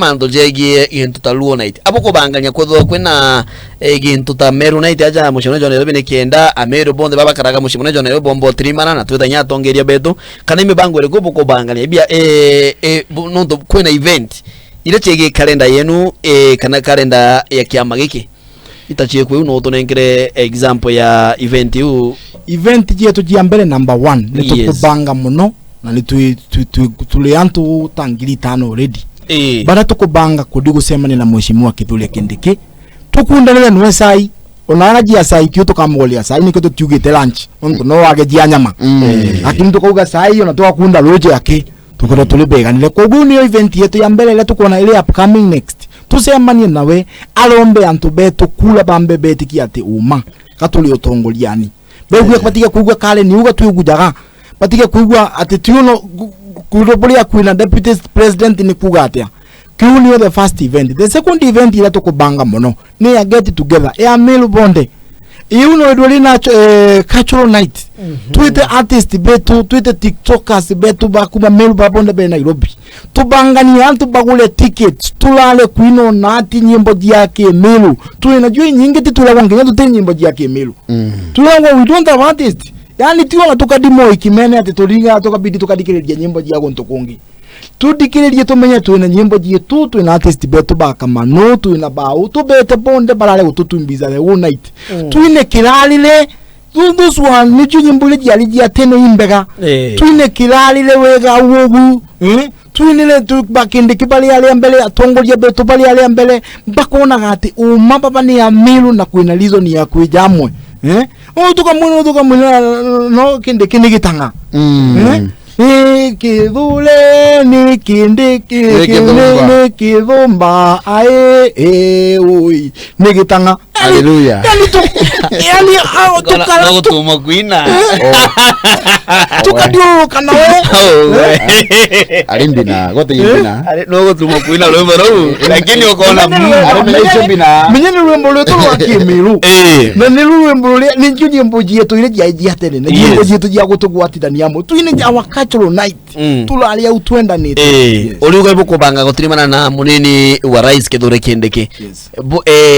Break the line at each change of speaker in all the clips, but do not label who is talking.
mando jegi into taluo night aboko banganya kwetho kwena into ta Meru night aja mushimone jone Nairobi nikienda Meru bonde baba karaga mushimone jone Nairobi bombo trimana na tweta nya tongeria beto kana mibango ile goboko banganya bia nondo kwena event ile chege kalenda yenu kana kalenda ya kiama giki itachie kwe uno tonengere example ya event
yetu jia mbele number 1 nitukubanga muno na ni tuliantu tangiri 5 already bada tukubanga kudigo semani na mheshimiwa Kithure Kindiki tukundalele nwe sai onana jia sai kyo tukamolia sai niko tugite lunch onto no wage jia nyama akini tukauga sai ona tukakunda loje yake tukora tulibeganile kogu ni event yetu ya mbele ile tukona ile upcoming next tusemani nawe alombe antu beto kula bambe betiki ate uma katuli otongoliani beguye kwatika kugwa kale ni uga tugujaga batika kugwa ate tuno kurobolia kuina deputy president ni kugatia kiuni the first event the second event ile tukubanga mono ni ya get together ya Meru bonde iuno edwali na cultural night Twitter artist betu Twitter tiktokers betu bakuba Meru babonde be Nairobi tubangani antu bagule tickets tulale kuino nati nyimbo yake Meru tuinajua nyingi tulawangenya tute nyimbo yake Meru tulangwa we don't have artist yani tiwa tukadimo ikimene ati tulinga tukabidi tukadikiredia nyimbo yako ntokongi tudikiredia tumenya tuina nyimbo yetu tuina artist betu bakamano tuina bau tubete bonde balale ututumbiza the whole night tuine kilalile those one nicho nyimbo ya teno imbega tuine kilalile wega uogu tuinile bakinde kibali ale mbele atongolia betu bali ale mbele bakona gati umaba ni ya Meru na kuina lizo ni ya kujamwe tukamuna no kinde gitanga Kithure ni Kindiki ni kidhumba ae oi nigitanga
haleluya
yani
tukala tuma kuina
tukadio kana we
alimbina gote yibina
no tuma kuina lo maro lakini ukaona
alimeleisho bina
menyeni rumbo letu wa Meru na ni rumbo le ni nyimbo yetu ile ya tene na nyimbo yetu ya gutugwatithania mu tuine ya cultural night tulalia utwenda ni
oliuga ibo kubanga gutirimana na munini wa rais Kithure Kindiki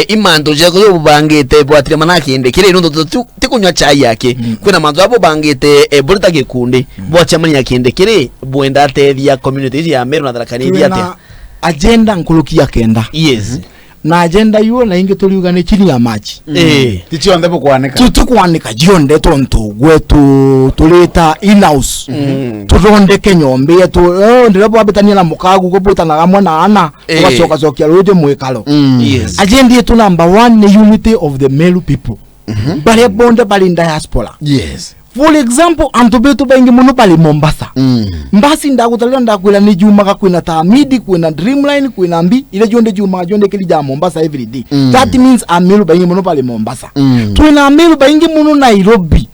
imando je ko bangite bwatirimana Kindiki rero ndo tikunywa chai yake kuna manzo abo bangite burita gikundi bwachamani ya Kindiki re bwenda tethia community ya Meru na Tharaka Nithi ate
agenda nkulukia kenda na agenda yuo na inge tuliuga ni chini ya maji
tichio ndebo kwanika
tukwanika jionde tonto gwetu tulita in-house turonde kenyombe yetu ndirapo abetania na mukagu gobuta na gamwe na ana wasoka sokia roje mwekalo agenda yetu number 1 ni unity of the Meru people bale bonde bali diaspora for example antobetu bengi muno pali Mombasa mbasi ndakutalira ndakwila ni juma ka kwina Tamidi kwina Dreamline kwina Mbi ile jonde juma jonde kili ja Mombasa every day that means Meru bengi muno pali Mombasa twina Meru bengi muno Nairobi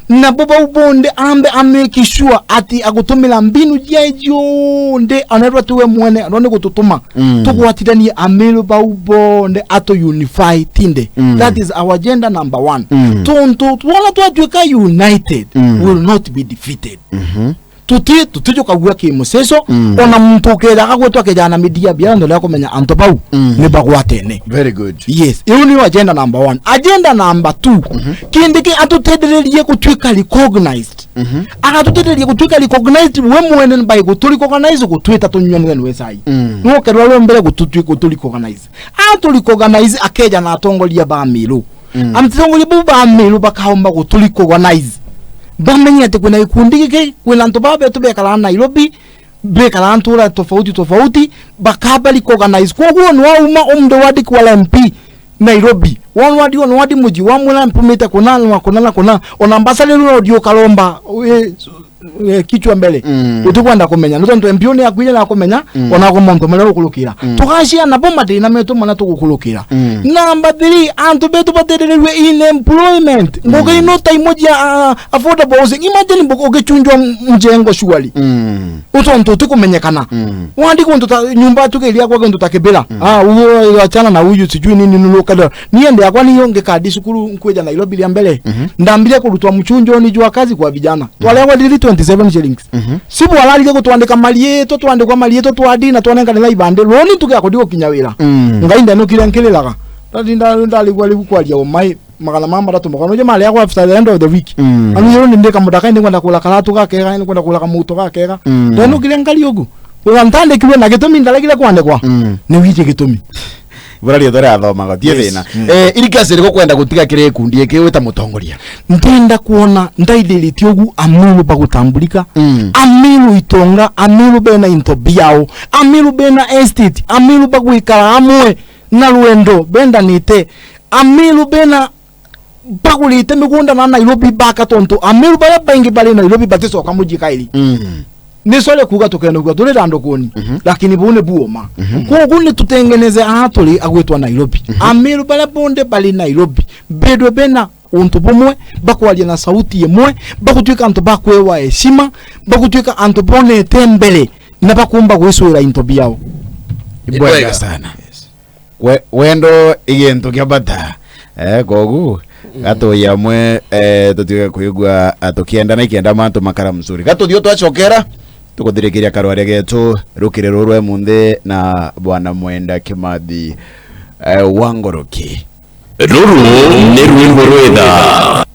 na boba ubonde ambe ameki sure ati agutumila mbinu jonde anarwa tuwe mwene anone gututuma tukwatidani Meru ba ubonde ato unify tinde that is our agenda number 1 tonto wala tuajweka united will not be defeated tutijo kagwa ki museso ona mtokera kagwetwa kejana media bia ndo lako menya antopau ne bagwatene
very good
iyo ni agenda number 1 agenda number 2 Kindiki atutedererie kutwika recognized akatutedererie kutwika recognized we mwene by gutuli recognize gutwita tunyonwe nwe sai no kerwa lo mbere gututwika gutuli recognize recognize akeja na atongolia ba Meru amtongolia ba Meru bakaomba gutuli recognize bamenye ate kuna ikundike kuna ntobabe tubekala Nairobi bekala ntura tofauti bakabali organize kwa huo nwa uma omde wadi kwa MP Nairobi wadi muji wa mwana mpumita kuna onambasale luno dio kalomba kichwa mbele utukwanda kumenya ndo MP one akwile na kumenya onakomonto mele okulukira tukashia na bomba de na meto mana tukukulukira number 3 antu betu batererwe in employment ngoge no time ya affordable housing imagine mboko ogechunjwa mjengo shughuli utonto tukumenyekana wandi kunto nyumba tukelia kwa kunto takebela uwo achana na huyu sijui nini nulokada niende akwa ni yonge kadi sukuru nkweja Nairobi ya mbele ndambile kulutwa mchunjo ni jua kazi kwa vijana twale wa dilito 27 shillings sibu alalike kutwandika malieto twandikwa malieto twadina twanenga na ibande loni tukakodigo kinyawira ngainda no kirenkelelaga ndalikuwa likwalia omai magana mama datu makano je mali yako after the end of the week yero ndeka mudaka ndi kwenda kula kalatu kakega ndi kwenda kula kamuto kakega ndano kirengali ogu urantande kiwe na gitumi ndalagile kwandikwa ni wije gitumi
burari dore athoma gotie thina irikase riko kwenda gutiga kire kundi kiwe ta mutongoria
ndenda kuona ndaithiriti ogu amiru bagutambulika amiru itonga amiru bena into biao amiru bena estate amiru bagwikara amwe na ruendo benda nite amiru bena bagulite migunda na Nairobi baka tonto amiru bala bangi bali Nairobi batiso kamujika ili nisole kuga tukenda kuga tuli rando koni lakini bune buoma ko gune tutengeneze atuli agwetwa Nairobi amiru bala bonde bali Nairobi bedwe bena untu bomwe bakwalia na sauti yemwe bakutwika antu bakwewa heshima bakutwika antu bone tembele na bakumba gweswira into biao
ibwega sana wendo igento kyabata gogu gato yamwe tutiga kuigwa atukienda na ikienda mantu makara mzuri gato dio twachokera tukuthirekeria karware getu rukire rurwe munde na bwana Mwenda Kimathi Wangoroki
ruru ni rwimbo rwenda